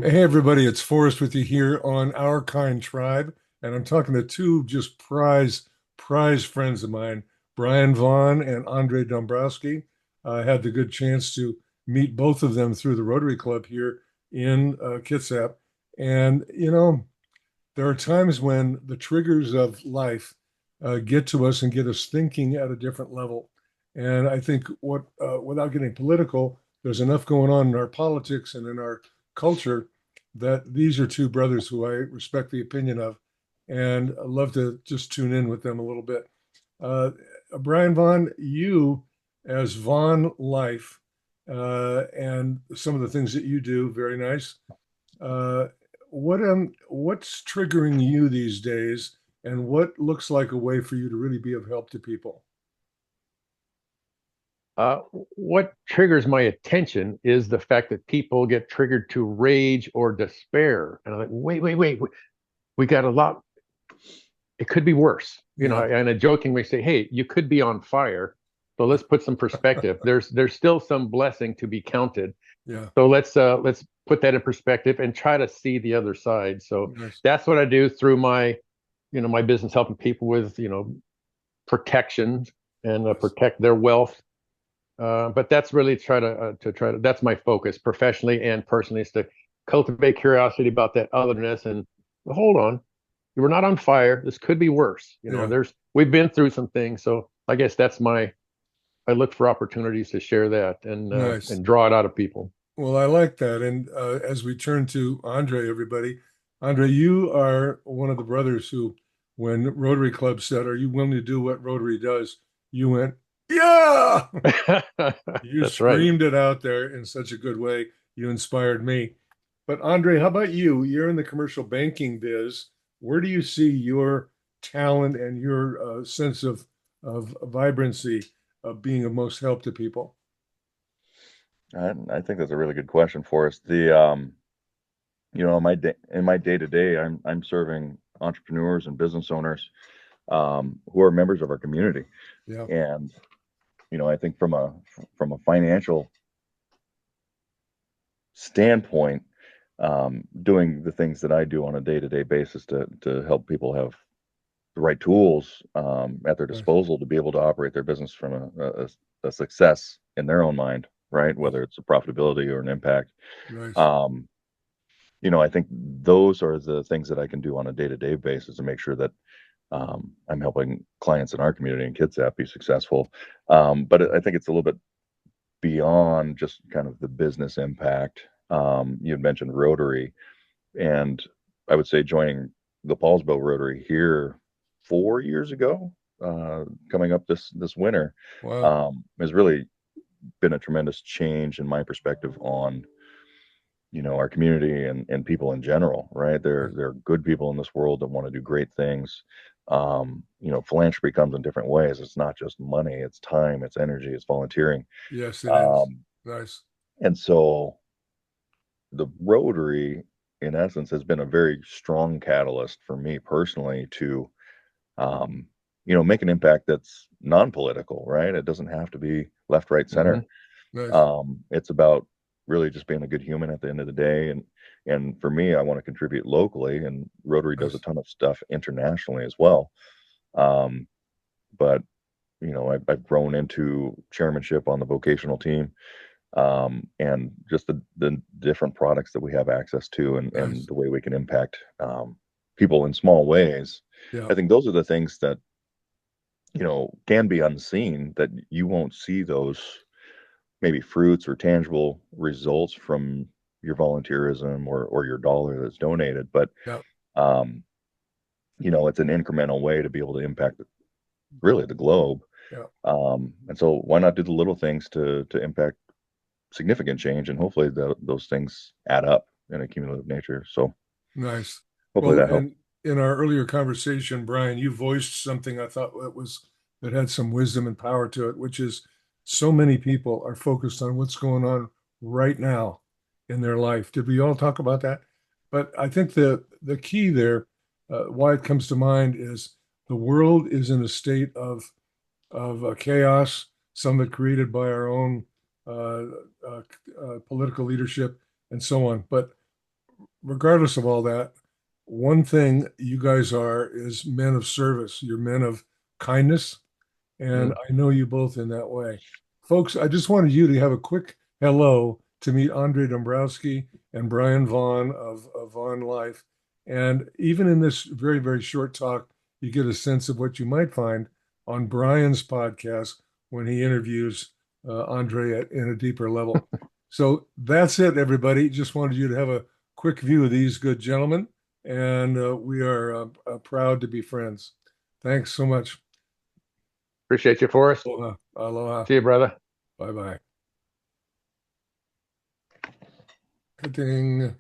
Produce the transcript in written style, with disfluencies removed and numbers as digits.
Hey everybody, it's Forrest with you here on Our Kind Tribe, and I'm talking to two just prize friends of mine, Brian Vaughn and Andrey Dombrowski. I had the good chance to meet both of them through the Rotary Club here in Kitsap, and there are times when the triggers of life get to us and get us thinking at a different level. And I think without getting political, there's enough going on in our politics and in our culture that these are two brothers who I respect the opinion of, and I love to just tune in with them a little bit. Uh, Brian Vaughn, you as Vaughn Life, and some of the things that you do, very nice. Uh, what's triggering you these days, and what looks like a way for you to really be of help to people? Uh, what triggers my attention is the fact that people get triggered to rage or despair. And I'm like, wait, we got a lot. It could be worse, Yeah, and I jokingly say, hey, you could be on fire. So let's put some perspective. There's still some blessing to be counted. yeah, So let's put that in perspective and try to see the other side. So nice, that's what I do through my business, helping people with, protection and nice. protect their wealth. But that's really try to that's my focus professionally and personally, is to cultivate curiosity about that otherness. And hold on, we're not on fire. This could be worse. Yeah, We've been through some things. So I guess I look for opportunities to share that nice. and draw it out of people. Well, I like that. And as we turn to Andre, everybody, Andre, you are one of the brothers who, when Rotary Club said, "Are you willing to do what Rotary does?" You went, "Yeah!" You That's right. screamed it out there in such a good way. You inspired me. But Andre, how about you? You're in the commercial banking biz. Where do you see your talent and your sense of vibrancy of being of most help to people? I think that's a really good question for us. In my day to day, I'm serving entrepreneurs and business owners who are members of our community, Yeah, and I think from a financial standpoint, doing the things that I do on a day to day basis to help people have the right tools at their nice, disposal to be able to operate their business from a success in their own mind, right? Whether it's a profitability or an impact. nice. Um, I think those are the things that I can do on a day-to-day basis to make sure that I'm helping clients in our community and Kitsap be successful. But I think it's a little bit beyond just kind of the business impact. You had mentioned Rotary, and I would say joining the Paulsville Rotary here 4 years ago, coming up this winter, Wow. has really been a tremendous change in my perspective on our community and people in general, right? There are good people in this world that want to do great things. Philanthropy comes in different ways. It's not just money, it's time, it's energy, it's volunteering. Yes, it is. um, Nice. and so the Rotary, in essence, has been a very strong catalyst for me personally to um, make an impact that's non-political, right? It doesn't have to be left, right, center. Hmm. Nice. It's about really just being a good human at the end of the day. And for me, I want to contribute locally, and Rotary does a Nice. ton of stuff internationally as well. Um, but I've grown into chairmanship on the vocational team, and just the different products that we have access to, and Nice. the way we can impact people in small ways. Yeah. I think those are the things that can be unseen, that you won't see those maybe fruits or tangible results from your volunteerism or your dollar that's donated. But Yeah. um, it's an incremental way to be able to impact really the globe. Yeah. And so why not do the little things to impact significant change, and hopefully those things add up in a cumulative nature. So Nice. hopefully Well, that helps. and in our earlier conversation, Brian, you voiced something I thought that had some wisdom and power to it, which is so many people are focused on what's going on right now in their life. Did we all talk about that? But I think the key there, why it comes to mind, is the world is in a state of chaos, some of it created by our own uh, political leadership and so on. But regardless of all that, one thing you guys are is men of service. You're men of kindness, and Mm. I know you both in that way. Folks, I just wanted you to have a quick hello to meet Andrey Dombrowski and Brian Vaughn of Vaughn Life. And even in this very, very short talk, you get a sense of what you might find on Brian's podcast when he interviews Andrey in a deeper level. So that's it, everybody. Just wanted you to have a quick view of these good gentlemen, and we are proud to be friends. Thanks so much. Appreciate you, Forrest. Aloha. Aloha. See you, brother. Bye bye. Ding.